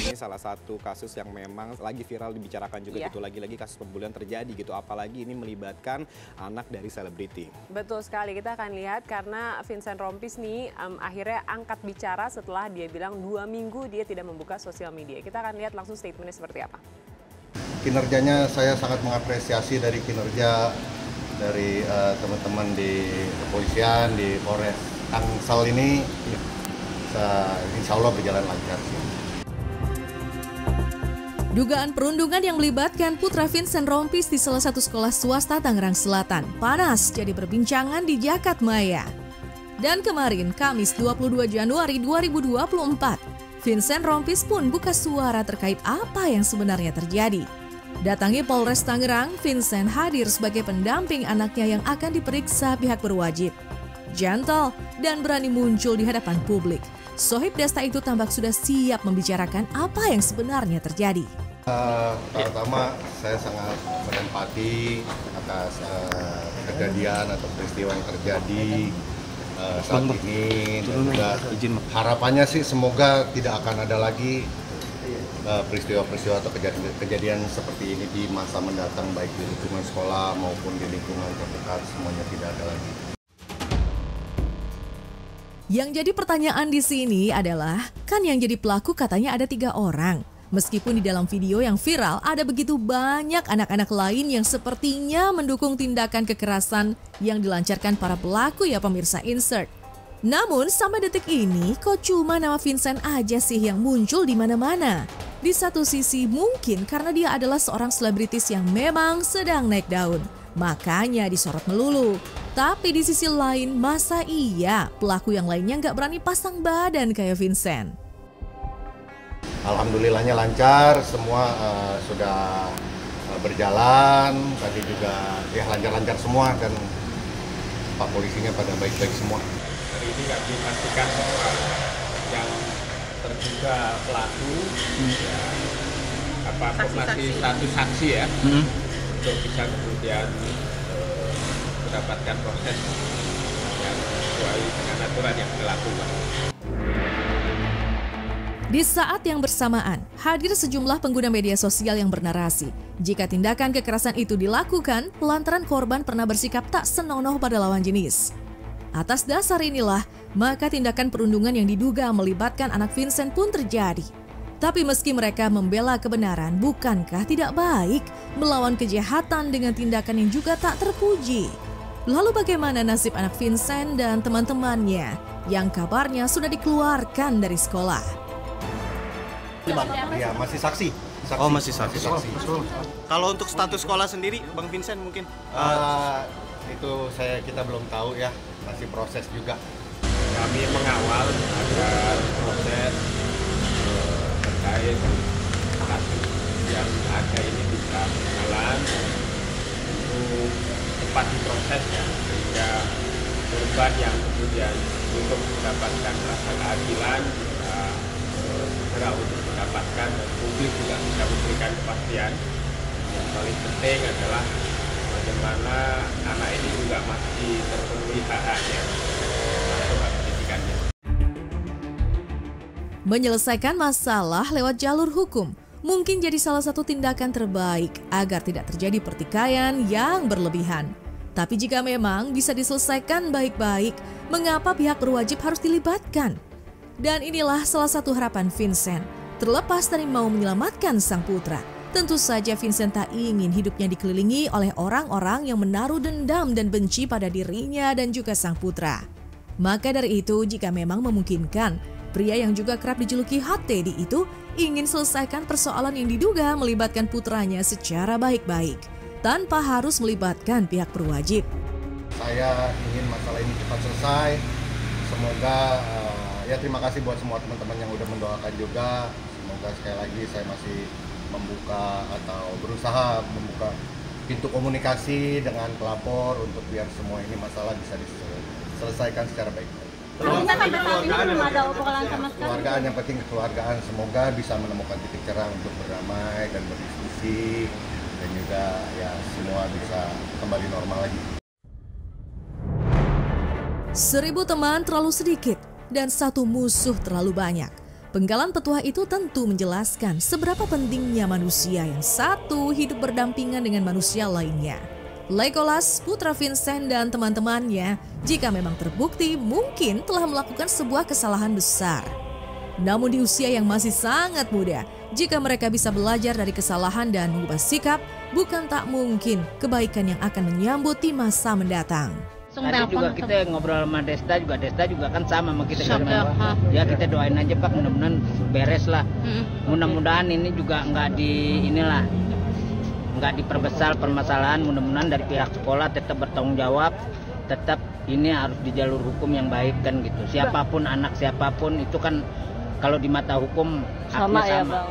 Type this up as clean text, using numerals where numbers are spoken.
ini salah satu kasus yang memang lagi viral dibicarakan juga gitu. Lagi-lagi kasus pembulian terjadi gitu. Apalagi ini melibatkan anak dari selebriti. Betul sekali, kita akan lihat karena Vincent Rompis nih akhirnya angkat bicara setelah dia bilang 2 minggu dia tidak membuka sosial media. Kita akan lihat langsung statementnya seperti apa. Kinerjanya saya sangat mengapresiasi dari kinerja dari teman-teman di kepolisian, di Polres Tangsel ini. Insya Allah berjalan lancar sih. Dugaan perundungan yang melibatkan putra Vincent Rompis di salah satu sekolah swasta Tangerang Selatan panas jadi perbincangan di jagat maya. Dan kemarin, Kamis 22 Januari 2024, Vincent Rompis pun buka suara terkait apa yang sebenarnya terjadi. Datangi Polres Tangerang, Vincent hadir sebagai pendamping anaknya yang akan diperiksa pihak berwajib. Gentle dan berani muncul di hadapan publik. Sohib Dasta itu tampak sudah siap membicarakan apa yang sebenarnya terjadi. Pertama, saya sangat berempati atas kejadian atau peristiwa yang terjadi saat ini. Dan juga harapannya sih semoga tidak akan ada lagi peristiwa-peristiwa atau kejadian seperti ini di masa mendatang, baik di lingkungan sekolah maupun di lingkungan terdekat, semuanya tidak ada lagi. Yang jadi pertanyaan di sini adalah, kan yang jadi pelaku katanya ada 3 orang. Meskipun di dalam video yang viral ada begitu banyak anak-anak lain yang sepertinya mendukung tindakan kekerasan yang dilancarkan para pelaku ya pemirsa insert. Namun sampai detik ini kok cuma nama Vincent aja sih yang muncul di mana-mana. Di satu sisi mungkin karena dia adalah seorang selebritis yang memang sedang naik daun. Makanya disorot melulu. Tapi di sisi lain, masa iya pelaku yang lainnya nggak berani pasang badan kayak Vincent? Alhamdulillahnya lancar, semua sudah berjalan. Tadi juga ya lancar-lancar semua dan Pak polisinya pada baik-baik semua. Hari ini kami pastikan bahwa yang terduga pelaku masih status saksi ya. Untuk bisa kemudian mendapatkan proses yang sesuai dengan aturan yang berlaku. Di saat yang bersamaan, hadir sejumlah pengguna media sosial yang bernarasi jika tindakan kekerasan itu dilakukan lantaran korban pernah bersikap tak senonoh pada lawan jenis. Atas dasar inilah, maka tindakan perundungan yang diduga melibatkan anak Vincent pun terjadi. Tapi meski mereka membela kebenaran, bukankah tidak baik melawan kejahatan dengan tindakan yang juga tak terpuji? Lalu bagaimana nasib anak Vincent dan teman-temannya yang kabarnya sudah dikeluarkan dari sekolah? Ya, masih saksi. Oh, masih saksi. Kalau untuk status sekolah sendiri, Bang Vincent mungkin? Itu kita belum tahu ya, masih proses juga. Kami mengawal agar proses terkait kasus yang ada ini bisa berjalan untuk cepat diproses ya, sehingga korban yang kemudian untuk mendapatkan rasa keadilan bisa segera untuk mendapatkan dan publik juga bisa memberikan kepastian. Yang paling penting adalah bagaimana anak ini juga masih terpenuhi hak-haknya termasuk hak pendidikannya. Menyelesaikan masalah lewat jalur hukum mungkin jadi salah satu tindakan terbaik agar tidak terjadi pertikaian yang berlebihan. Tapi jika memang bisa diselesaikan baik-baik, mengapa pihak berwajib harus dilibatkan? Dan inilah salah satu harapan Vincent. Terlepas dari mau menyelamatkan sang putra, tentu saja Vincent tak ingin hidupnya dikelilingi oleh orang-orang yang menaruh dendam dan benci pada dirinya dan juga sang putra. Maka dari itu, jika memang memungkinkan, pria yang juga kerap dijuluki Hot Teddy itu ingin selesaikan persoalan yang diduga melibatkan putranya secara baik-baik, tanpa harus melibatkan pihak berwajib. Saya ingin masalah ini cepat selesai. Semoga ya terima kasih buat semua teman-teman yang udah mendoakan juga. Semoga sekali lagi saya masih membuka atau berusaha membuka pintu komunikasi dengan pelapor untuk biar semua ini masalah bisa diselesaikan secara baik-baik. Kita sampai saat ini belum ada obrolan sama sekali. Keluargaan, yang penting keluargaan, semoga bisa menemukan titik cerah untuk berdamai dan berdiskusi dan juga ya semua bisa kembali normal lagi. 1000 teman terlalu sedikit dan 1 musuh terlalu banyak. Penggalan petuah itu tentu menjelaskan seberapa pentingnya manusia yang satu hidup berdampingan dengan manusia lainnya. Legolas, putra Vincent dan teman-temannya, jika memang terbukti mungkin telah melakukan sebuah kesalahan besar. Namun di usia yang masih sangat muda, jika mereka bisa belajar dari kesalahan dan mengubah sikap, bukan tak mungkin kebaikan yang akan menyambut di masa mendatang. Tadi juga kita ngobrol sama Desta juga kan sama kita ya kita doain aja Pak, mudah-mudahan beres lah. Mudah-mudahan ini juga nggak diperbesar permasalahan, mudah-mudahan dari pihak sekolah tetap bertanggung jawab, tetap ini harus di jalur hukum yang baik kan gitu. Siapapun anak siapapun itu kan kalau di mata hukum haknya sama.